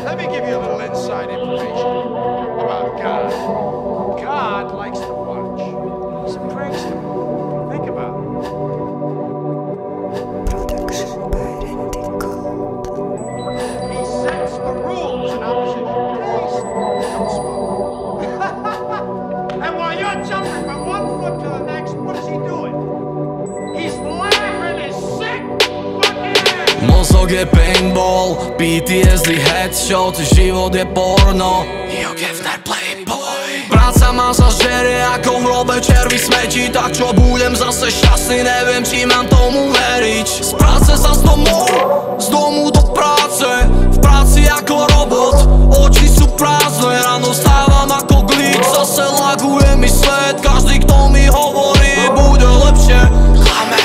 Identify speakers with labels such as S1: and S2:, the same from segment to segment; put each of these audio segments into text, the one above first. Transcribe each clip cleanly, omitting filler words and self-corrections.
S1: Let me give you a little inside information about God. God likes to watch. He's a prankster. Think about it.
S2: Production by Randy Gold.
S1: He sets the rules in opposition to taste. Don't smoke. And while you're jumping from one foot to the next, what is he doing? He's laughing his sick fucking ass.
S3: Mozog je paintball, PTSD headshot, život je porno, Jogevner playboy. Práca ma zažerie ako v hrobe červy smetí, tak čo budem zase šťastný, neviem či mám tomu veriť. Z práce zas domov, z domu do práce, v práci ako robot, oči sú prázdne, ráno stávam ako glík, zase laguje mi svet, každý kto mi hovorí, bude lepšie, klame.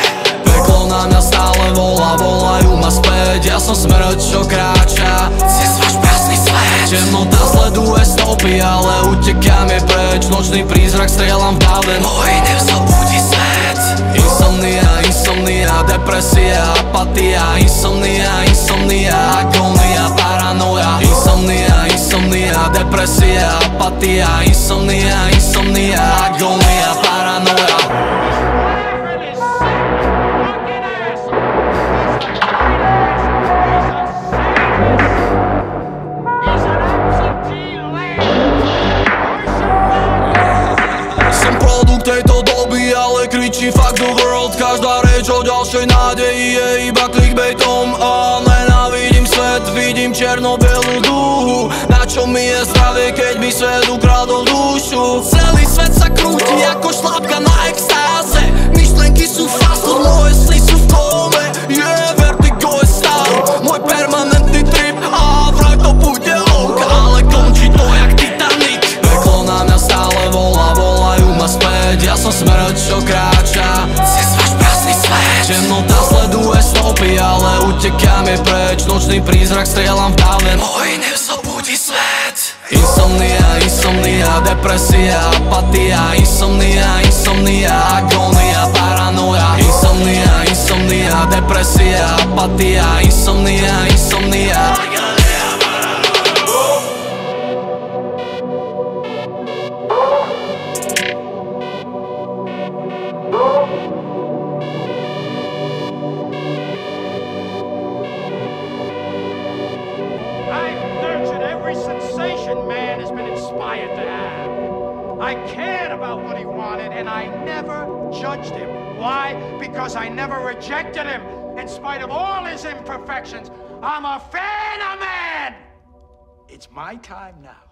S3: Peklo na mňa stále volá, volajú ma späť, ja som smrť, čo kráča cez váš prázdny svet. Temnota sleduje stopy, ale utekám je preč, nočný prízrak strieľam v bave, môj nevzobudí svet. Insomnia, insomnia, depresia, apatia, insomnia, insomnia, agónia, paranoja. Insomnia, insomnia, depresia, apatia, insomnia, insomnia, agónia, paranoja. Tejto doby, ale kričí fuck the world. Každá reč o ďalšej nádeji je iba clickbaitom. A nenávidím svet, vidím černo-bielú dúhu. Na čo mi je zdravie, keď mi svet ukradol dušu? Celý svet sa krúti ako šlapka na extáze. Myšlenky sú fast food, moje sny sú v kóme. Vertigo je stav, môj permanentný trip. A vraj to bude ok, ale končí to jak Titanic. Peklo na mňa stále volá, volajú ma späť, ja som smrť, čo kráča cez váš prázdny svet. Temnota sleduje stopy, ale utekám je preč, nočný prízrak strieľam v dáve, môj nevzobudí svet. Insomnia, insomnia, depresia, apatia, insomnia, insomnia, agónia, paranoja. Insomnia, insomnia, depresia, apatia, insomnia, insomnia.
S1: Every sensation man has been inspired to have. I cared about what he wanted, and I never judged him. Why? Because I never rejected him. In spite of all his imperfections, I'm a fan of man. It's my time now.